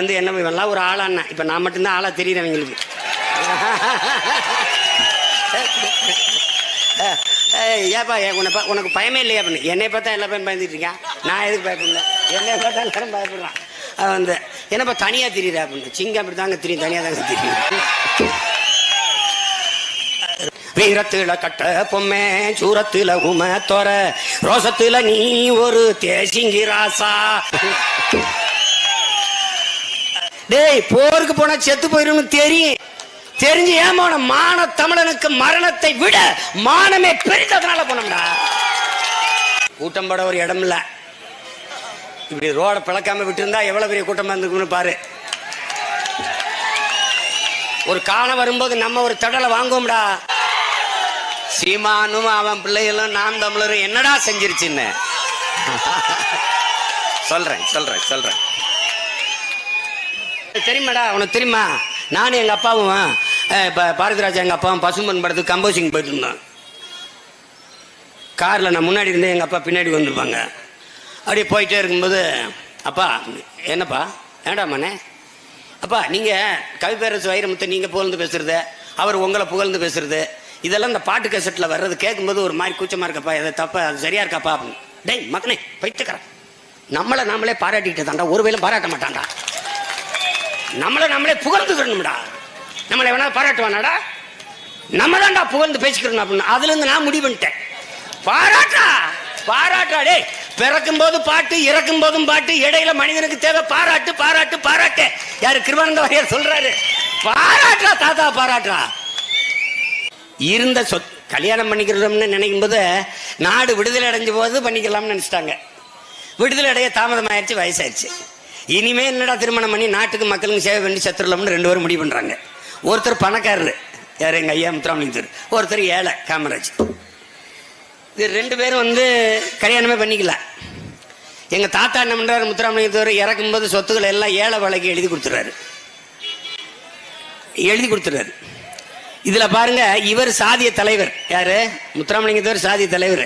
வந்து என்ன இவெல்லாம் ஒரு ஆளாண்ணா. இப்போ நான் மட்டும்தான் ஆளாக தெரியுறேன் எங்களுக்கு. ஏப்பா உனக்கு பயமே இல்லையா அப்படின்னு. என்னை பார்த்தா எல்லா பையன் பயந்துட்டு இருக்கான். நான் எதுக்கு பயப்படணும்? என்னை பார்த்தா எல்லாரும் பயப்படுறான். அது வந்து என்னப்பா தனியாக தெரியுறா அப்படின்னு. சிங்கம் அப்படி தாங்க தெரியும், தனியாக தாங்க தெரியும். வீரத்துல கட்ட பொம்மை, சூரத்துல உம தோற, ரோசத்துல நீ ஒரு தேசிங்கி ராசா. டேய், போருக்கு போனா செத்து போயிடும் தெரியும். தெரிஞ்சு ஏன் போன? மான தமிழனுக்கு மரணத்தை விட மானமே பெரிதனால போனோம்டா. கூட்டம் போட ஒரு இடம் இல்ல. இப்படி ரோட பிளக்காம விட்டு இருந்தா எவ்வளவு பெரிய கூட்டம் இருந்துக்குன்னு பாரு. ஒரு காலம் வரும்போது நம்ம ஒரு தடலை வாங்குவோம்டா. சீமானும் அவன் பிள்ளைகளும் நாம் தமிழரும் என்னடா செஞ்சிருச்சுன்னு சொல்றேன். தெரியுமாடா? உனக்கு தெரியுமா? நானும் எங்கள் அப்பாவும் பாரதிராஜா எங்கள் அப்பாவும் பசும்பன் படத்துக்கு கம்போசிங் போயிட்டு இருந்தோம். காரில் நான் முன்னாடி இருந்தேன், எங்கள் அப்பா பின்னாடி வந்துருப்பாங்க. அப்படியே போயிட்டே இருக்கும்போது, அப்பா என்னப்பா ஏண்டாமாண்ணே, அப்பா நீங்கள் கவிப்பேரசு வைரமுத்தை நீங்கள் புகழ்ந்து பேசுறது, அவர் உங்களை புகழ்ந்து பேசுறது, இதெல்லாம் இந்த பாட்டு கேசட்டில் வர்றது கேட்கும்போது ஒரு மாதிரி கூச்சமாக இருக்கப்பா, எதை தப்பா அது சரியா இருக்காப்பா அப்படின்னு. டேய் மக்கனே பைத்துக்கிறேன், நம்மளை நாமளே பாராட்டிக்கிட்டு தாண்டா, ஒரு வேலை பாராட்ட மாட்டான்டா. நம்மளே புகழ்ந்துக்கணும்டா. நம்மளை வேணா பாராட்டுவானாடா? நம்ம தான்டா புகழ்ந்து பேசிக்கிறோம் அப்படின்னு. அதுல இருந்து நான் முடிவு பண்ணிட்டேன். பாராட்டா டே. பிறக்கும் போது பாட்டு, இறக்கும் போதும் பாட்டு, இடையில மனிதனுக்கு தேவை பாராட்டு. யாரு? கிருபானந்த வாரியார் சொல்றாரு, பாராட்டா தாத்தா பாராட்டா. இருந்த கல்யாணம் பண்ணிக்கிறோம்னு நினைக்கும் போது நாடு விடுதலை அடைஞ்ச போது பண்ணிக்கலாம்னு நினைச்சிட்டாங்க. விடுதலை அடைய தாமதம் ஆயிடுச்சு, வயசாயிருச்சு. இனிமே என்னடா திருமணம் பண்ணி நாட்டுக்கு மக்களுக்கு சேவை பண்ணி செத்துடலாம்னு ரெண்டு பேரும் முடிவு பண்றாங்க. ஒருத்தர் பணக்காரரு, யார்? எங்க ஐயா முத்துராமலிங்கத்தர். ஒருத்தர் ஏழை, காமராஜ். இது ரெண்டு பேரும் வந்து கல்யாணமே பண்ணிக்கல. எங்க தாத்தா என்ன பண்றாரு, முத்துராமலிங்கத்தர் இறக்கும்போது சொத்துக்களை எல்லாம் ஏழை வேலைக்கு எழுதி கொடுத்துறாரு. இதுல பாருங்க, இவர் சாதிய தலைவர். யாரு? முத்துராமலிங்கத்தவர் சாதிய தலைவர்.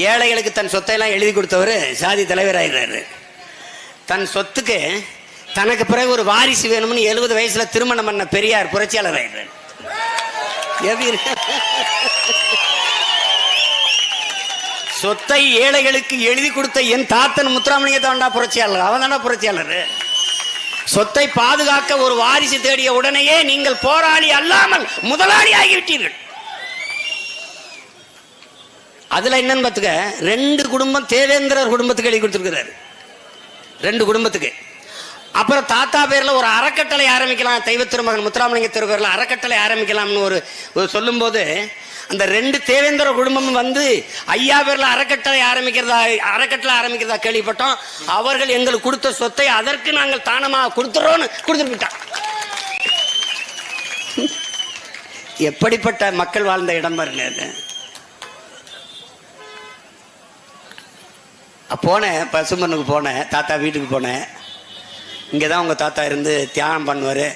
ஏழைகளுக்கு தன் சொத்தையெல்லாம் எழுதி கொடுத்தவர் சாதி தலைவர் ஆயிடுறாரு. தன் சொத்துக்கு தனக்கு பிறகு ஒரு வாரிசு வேணும்னு 70 வயசுல திருமணம் பண்ண பெரியார் புரட்சியாளர் ஆயிடுறாரு. சொத்தை ஏழைகளுக்கு எழுதி கொடுத்த என் தாத்தன் முத்துராமலிங்க தாண்டா புரட்சியாளர். அவன் தாண்டா புரட்சியாளர். சொத்தை பாதுகாக்க ஒரு வாரிசு தேடிய உடனேயே நீங்கள் போராளி அல்லாமல் முதலாளி ஆகிவிட்டீர்கள். அதுல என்னன்னு பார்த்துக்க, 2 குடும்பம் தேவேந்திரர் குடும்பத்துக்கு எழுதி கொடுத்துருக்கிறாரு. 2 குடும்பத்துக்கு. அப்புறம் தாத்தா பேர்ல ஒரு அறக்கட்டளை ஆரம்பிக்கலாம், தெய்வ திருமகன் முத்துராமலிங்க பேர்ல அறக்கட்டளை ஆரம்பிக்கலாம்னு ஒரு சொல்லும் போது, அந்த 2 தேவேந்திர குடும்பமும் வந்து ஐயா பேர்ல அறக்கட்டளை ஆரம்பிக்கிறதா கேள்விப்பட்டோம். அவர்கள் எங்களுக்கு கொடுத்த சொத்தை அதற்கு நாங்கள் தானமாக கொடுத்துறோம்னு கொடுத்துருக்கிட்டான். எப்படிப்பட்ட மக்கள் வாழ்ந்த இடம் பாருங்க அது. போனேன், பசுமனுக்கு போனேன், தாத்தா வீட்டுக்கு போனேன். இங்கே தான் உங்கள் தாத்தா இருந்து தியானம் பண்ணுவார்.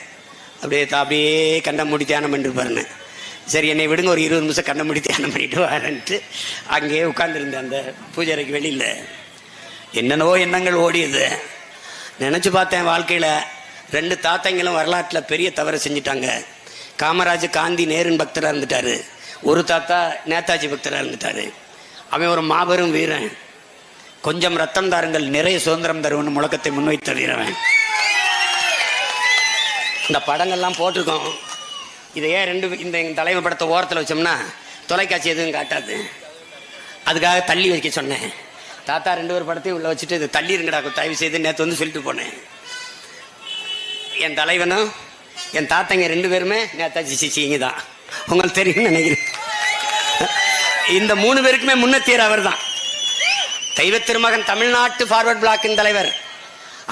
அப்படியே கண்ணை மூடி தியானம் பண்ணிட்டு பாருங்க. சரி என்னை விடுங்க, ஒரு 20 நிமிஷம் கண்ணை மூடி தியானம் பண்ணிட்டு வரேன்ட்டு அங்கேயே உட்காந்துருந்தேன். அந்த பூஜை அறைக்கு வெளியில் என்னென்னவோ எண்ணங்கள் ஓடியது. நினச்சி பார்த்தேன், வாழ்க்கையில் 2 தாத்தாங்களும் வரலாற்றில் பெரிய தவறை செஞ்சிட்டாங்க. காமராஜ் காந்தி நேருன் பக்தராக இருந்துட்டார். ஒரு தாத்தா நேதாஜி பக்தராக இருந்துட்டார். அவன் ஒரு மாபெரும் வீரன். கொஞ்சம் ரத்தம் தாருங்கள் நிறைய சுதந்திரம் தருவன்னு முழக்கத்தை முன்வைத்த வீரவன். இந்த படங்கள்லாம் போட்டிருக்கோம். இதையே இந்த தலைவர் படத்தை ஓரத்தில் வச்சோம்னா தொலைக்காட்சி எதுவும் காட்டாது. அதுக்காக தள்ளி வைக்க சொன்னேன். தாத்தா 2 பேர் படத்தையும் உள்ள வச்சுட்டு இது தள்ளி இருங்கடா தயவு செய்து நேற்று வந்து சொல்லிட்டு போனேன். என் தலைவனும் என் தாத்தங்க 2 பேருமே நேதாஜி சிசிங்க தான். உங்களுக்கு தெரியும்னு நினைக்கிறேன். இந்த 3 பேருக்குமே முன்னத்தியர் அவர் தான். தெய்வ திருமகன் தமிழ்நாட்டு ஃபார்வர்ட் பிளாக்கின் தலைவர்.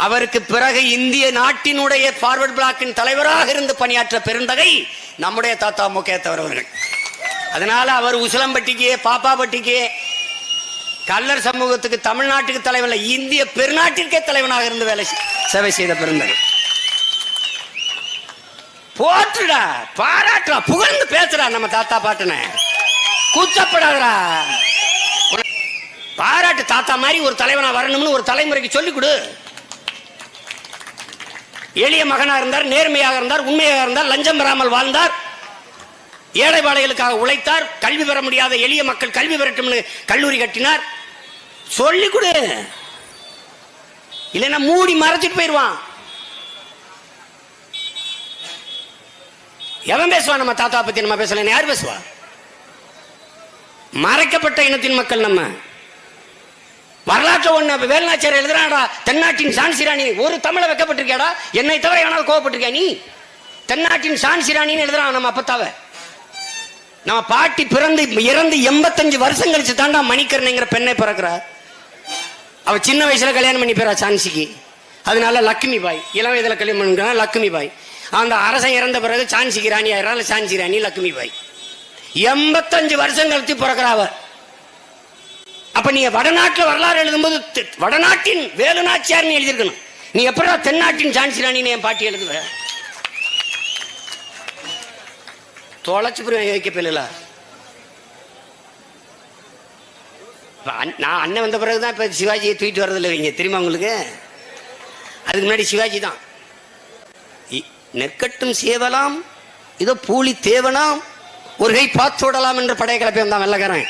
அவருக்கு பிறகு இந்திய நாட்டினுடைய ஃபார்வர்ட் பிளாக்கின் தலைவராக இருந்து பணியாற்ற பெருந்தகை நம்முடைய தாத்தா முகேத்தவர் அவர்கள். அதனால அவர் உசிலம்பட்டிக்கு, பாப்பாப்பட்டிக்கு, கல்லர் சமூகத்துக்கு, தமிழ்நாட்டுக்கு தலைவர், இந்திய பெருநாட்டிற்கே தலைவனாக இருந்து சேவை செய்த பெருந்தகை. போற்றுடா, பாராட்டுடா, புகழ்ந்து பேசுறா நம்ம தாத்தா பாட்டுன. கூச்சப்படாதடா. பாராட்டு. தாத்தா மாதிரி ஒரு தலைவனா வரணும்னு ஒரு தலைமுறைக்கு சொல்லிக் கொடு. எளிய மகனா இருந்தார், நேர்மையாக இருந்தார், உண்மையாக இருந்தார், லஞ்சம் பெறாமல் வாழ்ந்தார், ஏழை பாளைகளுக்காக உழைத்தார், கல்வி பெற முடியாத எளிய மக்கள் கல்வி பெறட்டும் கல்லூரி கட்டினார். சொல்லி கொடு, இல்லைன்னா மூடி மறைச்சிட்டு போயிடுவான். எவன் பேசுவான் நம்ம தாத்தா பத்தி? நம்ம பேசல, யார் பேசுவா? மறைக்கப்பட்ட இனத்தின் மக்கள் நம்ம. வரலாற்று ஒண்ணு வேலுநாச்சியார் எழுதுறாடா, தென்னாட்டின் சான்சிராணி. ஒரு தமிழை வைக்கப்பட்டிருக்கியாடா? என்னை தவிர எவனாவது கோவப்பட்டிருக்கியா நீ? தென்னாட்டின் சான்சிராணின்னு எழுதுறான் நம்ம அப்பத்தாவ. நம்ம பாட்டி பிறந்து இறந்து 85 வருஷம் கழிச்சு தாண்டா மணிக்கரணைங்கிற பெண்ணை பிறக்கிறார். அவ சின்ன வயசுல கல்யாணம் பண்ணி போறா சான்சிக்கு. அதனால லக்ஷ்மி பாய், இளம் வயதுல கல்யாணம் பண்ணிக்கிறா லக்ஷ்மி பாய். அந்த அரசன் இறந்த பிறகு சான்சிக்கு ராணி ஆயிரம், சான்சி ராணி லக்ஷ்மி பாய். 85 வருஷம் கழிச்சு பிறக்கிறாவ. அப்ப நீ வடநாட்டுல வரலாறு எழுதும்போது வடநாட்டின் வேலுநாச்சியார் எழுதியிருக்கணும். நீ எப்படா தென்னாட்டின் சான்சி ராணின்னு என் பாட்டி எழுதுவ? தொலைச்சு வைக்கப்பல. நான் அண்ணன் வந்த பிறகுதான் இப்ப சிவாஜியை தூக்கிட்டு வர்றதில்லை வைங்க, தெரியுமா உங்களுக்கு? அதுக்கு முன்னாடி சிவாஜி தான். நெற்கட்டும் சேவலாம், இதோ பூலி தேவலாம், ஒரு கை பாத்தோடலாம் என்று படைய கிளப்பி வந்தான் வெள்ளக்காரன்.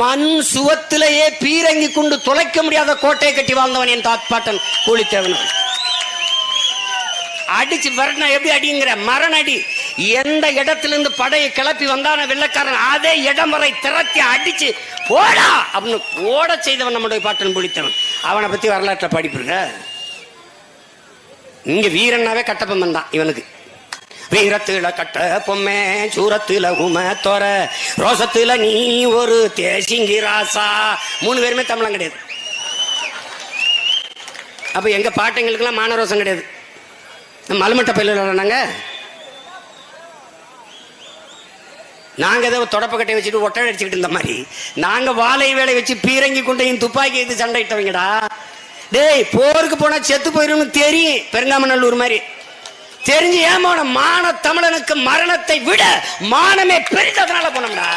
மண் சுவத்திலேயே பீரங்கி கொண்டு தொலைக்க முடியாத கோட்டையை கட்டி வாழ்ந்தவன் என் தாத்பாட்டன் பூலித்தேவன். அடிச்சு வரனா எப்படி அடிங்கிற மரண அடி. எந்த இடத்திலிருந்து படையை கிளப்பி வந்தான வெள்ளக்காரன் அதே இடம் வரை திரட்டி அடிச்சு போடா அப்படின்னு ஓட செய்தவன் நம்முடைய பாட்டன் பூலித்தேவன். அவனை பத்தி வரலாற்றை படிப்புங்க. இங்க வீரனாவே கட்டப்பொம்மன் தான் இவனுக்கு. வீரத்துல கட்ட பொம்மை, சூரத்துல உம தோர, ரோசத்துல நீ ஒரு தேசிங்கி ராசா. 3 பேருமே தமிழம் கிடையாது. அப்ப எங்க பாட்டைங்களுக்கெல்லாம் மானரோசம் கிடையாது. மலமட்ட பயில நாங்க ஏதோ தொடப்பக்கட்டை வச்சுட்டு ஒட்டை அடிச்சுக்கிட்டு இருந்த மாதிரி நாங்க வாழை வேலை வச்சு பீரங்கி கொண்டையும் துப்பாக்கி எடுத்து சண்டையிட்டவங்கடா. டேய், போருக்கு போனா செத்து போயிடும் தெரியும், பெருங்காமநல்லூர் மாதிரி தெரிஞ்சு ஏன் போன? மான தமிழனுக்கு மரணத்தை விட மானமே பெரிதனால போனோம்டா.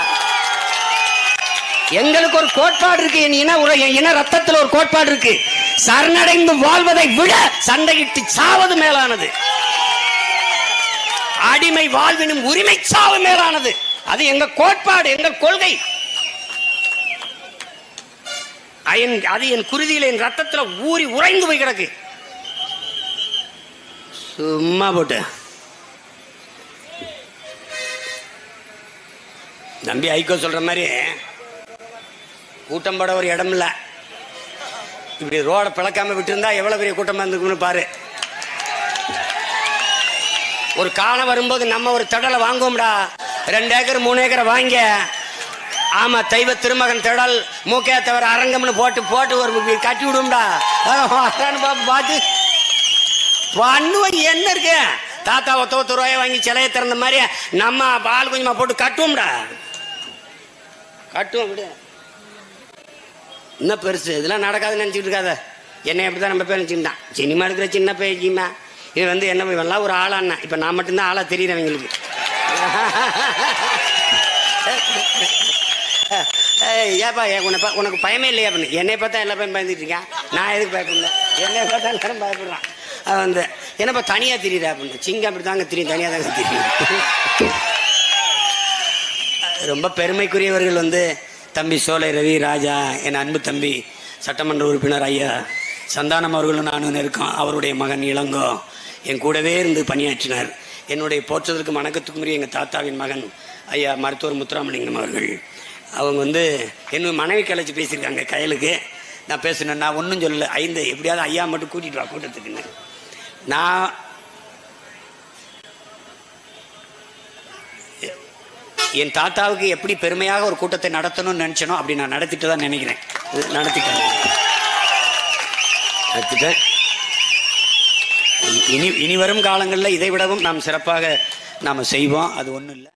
எங்களுக்கு ஒரு கோட்பாடு இருக்கு, என் இன ரத்தத்தில் ஒரு கோட்பாடு இருக்கு. சரணடைந்து வாழ்வதை விட சண்டையிட்டு சாவது மேலானது. அடிமை வாழ்வினும் உரிமை சாவு மேலானது. அது எங்க கோட்பாடு, எங்கள் கொள்கை. அது என் குருதியில், என் ரத்தத்தில் ஊறி உறைந்து போய் கிடக்கு. சும்மா போட்டு நம்பி ஐக்கோ சொல்ற மாதிரி கூட்டம் போட ஒரு இடம் இல்ல. இப்படி ரோட பிளக்காம விட்டு இருந்தா எவ்வளவு பெரிய கூட்டம் இருந்துக்குன்னு பாரு. ஒரு காலம் வரும்போது நம்ம ஒரு தடலை வாங்குவோம்டா, 2 ஏக்கர் 3 ஏக்கரை வாங்க. ஆமா, தெய்வ திருமகன் திடல் மூக்கே தவிர அரங்கம்னு போட்டு ஒரு கட்டி விடும்டா. பார்த்து பண்ணுவோம். என்ன இருக்கு? தாத்தா 10 ரூபாயை வாங்கி சிலையை திறந்த மாதிரி நம்ம பால் கொஞ்சமா போட்டு கட்டுவோம்டா. கட்டுவோம். விடு, இன்னும் பெருசு இதெல்லாம் நடக்காதுன்னு நினைச்சிட்டு இருக்காத. என்னை எப்படிதான் நம்ம பேர் நினைச்சுட்டான். சினிமா எடுக்கிற சின்ன பையன் இது என்ன இவெல்லாம் ஒரு ஆளாண்ணா. இப்ப நான் மட்டும்தான் ஆளா தெரியுறவங்களுக்கு. ஏப்பா உனக்கு பயமே இல்லையா அப்படின்னு என்னை பார்த்தா எல்லா பையன் பயந்துட்டு இருக்கேன். நான் எதுக்கு பயப்படல? என்னை பார்த்தா எல்லாரும் பயப்படுறான். அது என்னப்பா தனியா தெரியுதா அப்படின்னு. சிங்கம் அப்படி தாங்க தெரியும், தனியா தாங்க தெரியும். ரொம்ப பெருமைக்குரியவர்கள் தம்பி சோலை ரவி ராஜா, என் அன்பு தம்பி சட்டமன்ற உறுப்பினர் ஐயா சந்தானம் அவர்களும் நானும் இருக்கோம். அவருடைய மகன் இளங்கோ என் கூடவே இருந்து பணியாற்றினார். என்னுடைய போற்றதற்கு வணக்கத்துக்குரிய எங்கள் தாத்தாவின் மகன் ஐயா மருத்துவர் முத்துராமலிங்கம் அவர்கள். அவங்க என்னுடைய மனைவி கலைச்சி பேசியிருக்காங்க கயலுக்கு. நான் பேசுனேன், நான் ஒன்றும் சொல்லலை. 5 எப்படியாவது ஐயா மட்டும் கூட்டிட்டு வா கூட்டத்துக்குன்னு. நான் என் தாத்தாவுக்கு எப்படி பெருமையாக ஒரு கூட்டத்தை நடத்தணும்னு நினைச்சனோ அப்படி நான் நடத்திட்டு தான் நினைக்கிறேன். நடத்திட்டேன். இனி வரும் காலங்களில் இதை விடவும் நாம் சிறப்பாக நாம் செய்வோம். அது ஒன்றும் இல்லை.